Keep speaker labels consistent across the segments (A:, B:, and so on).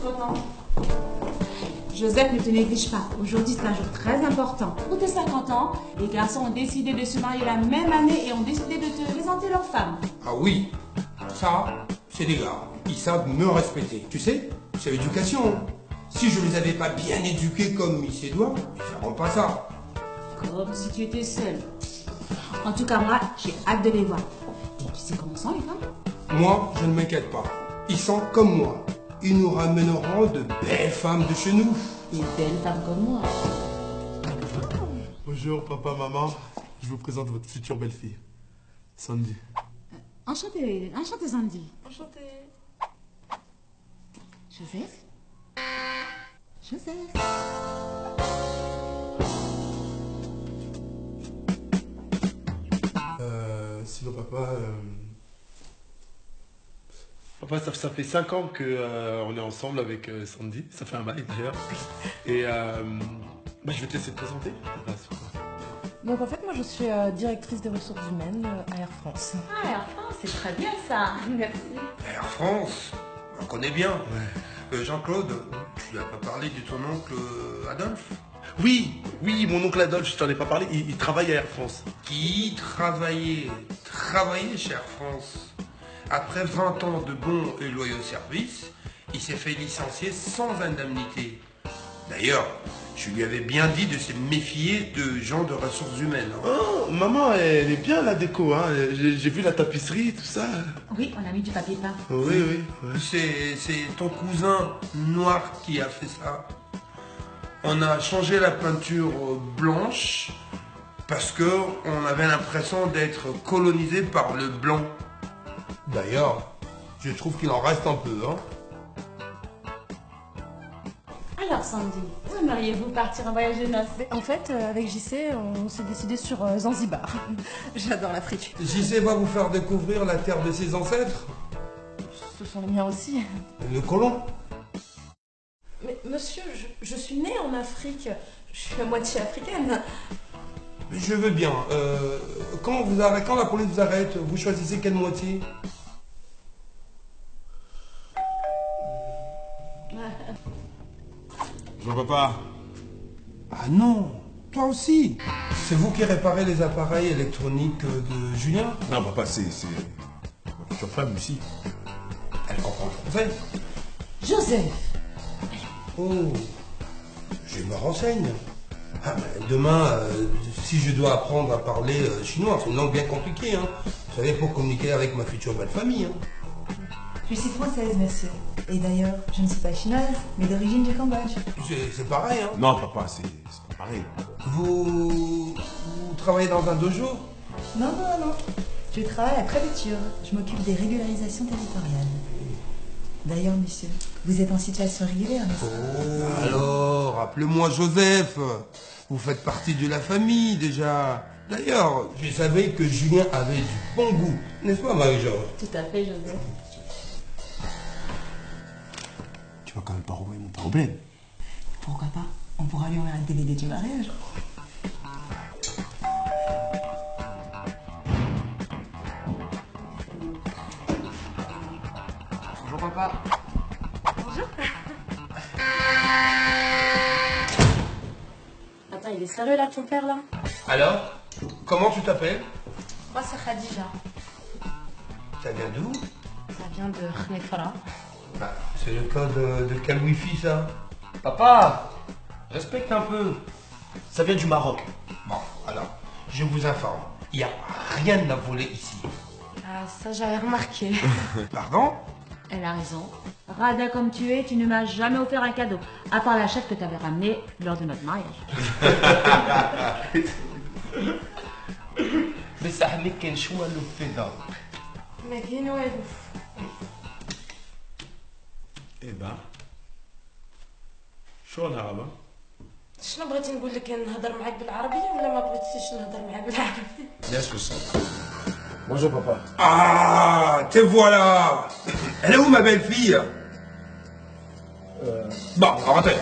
A: content. Joseph, ne te néglige pas. Aujourd'hui, c'est un jour très important. Pour tes 50 ans, les garçons ont décidé de se marier la même année et ont décidé de te présenter leurs femmes.
B: Ah oui, ça, c'est des gars. Ils savent me respecter. Tu sais, c'est l'éducation. Si je les avais pas bien éduqués comme il se doit, ils feront pas ça.
A: Comme si tu étais seul. En tout cas, moi, j'ai hâte de les voir. Et tu sais comment sont les femmes?
B: Moi, je ne m'inquiète pas. Ils sont comme moi. Ils nous ramèneront de belles femmes de chez nous.
A: Des belles femmes comme moi.
C: Bonjour papa, maman. Je vous présente votre future belle-fille, Sandy.
A: Enchantée Sandy.
D: Enchantée.
A: Joseph?
C: Sinon papa... Papa, ça fait 5 ans que on est ensemble avec Sandy. Ça fait un bail d'ailleurs. Et je vais te laisser te présenter.
D: Donc en fait, moi je suis directrice des ressources humaines à Air France.
A: Ah, Air France, c'est très bien ça.
D: Merci.
B: Air France, on connaît bien. Jean-Claude, tu n'as pas parlé de ton oncle Adolphe?
C: Oui, mon oncle Adolphe, je t'en ai pas parlé, il travaille à Air France.
B: Qui travaillait chez Air France. Après 20 ans de bons et loyaux services, il s'est fait licencier sans indemnité. D'ailleurs, je lui avais bien dit de se méfier de gens de ressources humaines.
C: Oh, maman, elle est bien la déco, hein. J'ai vu la tapisserie, tout ça.
A: Oui, on a mis du papier peint.
C: Oui.
B: C'est ton cousin noir qui a fait ça. On a changé la peinture blanche parce que on avait l'impression d'être colonisé par le blanc. D'ailleurs, je trouve qu'il en reste un peu, hein.
A: Alors Sandy, où aimeriez-vous partir en voyage de noces?
D: En fait, avec JC, on s'est décidé sur Zanzibar. J'adore l'Afrique.
B: JC va vous faire découvrir la terre de ses ancêtres,
D: Ce sont les miens aussi.
B: le colon.
D: Mais monsieur, je suis née en Afrique. Je suis à moitié africaine.
B: Mais je veux bien. Quand la police vous arrête, vous choisissez quelle moitié?
C: Bonjour papa.
B: Ah non, toi aussi. C'est vous qui réparez les appareils électroniques de Julien?
C: Non papa, c'est ma future femme ici.
B: Elle comprend le français.
A: Joseph.
B: Oh, je me renseigne. Ah, mais demain, si je dois apprendre à parler chinois, c'est une langue bien compliquée, hein. Vous savez, pour communiquer avec ma future belle famille, hein.
E: Je suis française, monsieur. Et d'ailleurs, je ne suis pas chinoise, mais d'origine du Cambodge.
B: C'est pareil, hein.
C: Non papa, c'est pas pareil.
B: Vous travaillez dans un dojo?
E: Non. Je travaille à préfecture. Je m'occupe des régularisations territoriales. D'ailleurs, monsieur, vous êtes en situation régulière, n'est-ce pas?
B: Oh, alors, appelez-moi Joseph. Vous faites partie de la famille, déjà. D'ailleurs, je savais que Julien avait du bon goût. N'est-ce pas, Marie-Jo?
A: Tout à fait, Joseph.
C: Tu vas quand même pas renvoyer mon père au bled.
E: Pourquoi pas? On pourra lui envoyer un DVD du mariage.
B: Bonjour, papa.
D: Attends, il est sérieux là, ton père là?
B: Alors, comment tu t'appelles?
D: Moi, c'est Khadija.
B: Ça vient d'où?
D: Ça vient de Khnefra.
B: Bah, c'est le code de quel wifi, ça?
F: Papa, respecte un peu. Ça vient du Maroc.
B: Bon, alors, je vous informe. Il n'y a rien à voler ici.
D: Ah, ça, j'avais remarqué.
B: Pardon?
A: Elle a raison. Radin comme tu es, tu ne m'as jamais offert un cadeau. À part la chatte que tu avais ramenée lors de notre mariage.
F: بس عليك كان شو اللي في
D: Mais qui nous est
C: Eh ben, شو العربة؟
D: شنو بغيتي نقول لك؟ نهضر معاك بالعربية ولا ما بغيتيش نهضر معاك بالعربية؟
C: Bien sûr ça. Bonjour papa.
B: Ah, te voilà. Elle est où, ma belle-fille? Bon, rentrez.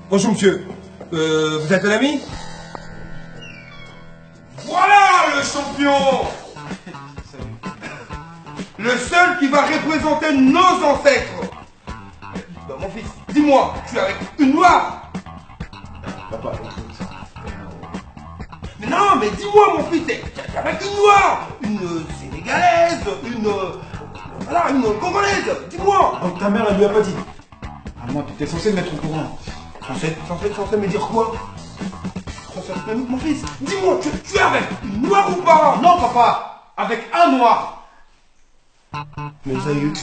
B: Bonjour, monsieur. Vous êtes un ami? Voilà le champion. Le seul qui va représenter nos ancêtres. Dis-moi, tu es avec une noire.
F: Papa, écoute.
B: Mais non, mais dis-moi, mon fils, t'es avec une noire, une sénégalaise, voilà, une congolaise. Dis-moi.
F: Donc ta mère, elle lui a pas dit. Ah, moi, t'étais censé me mettre au courant.
B: Censé me dire quoi? Mon fils, dis-moi, tu es avec une noire ou pas?
F: Non, papa, avec un noir.
B: Mais sérieux?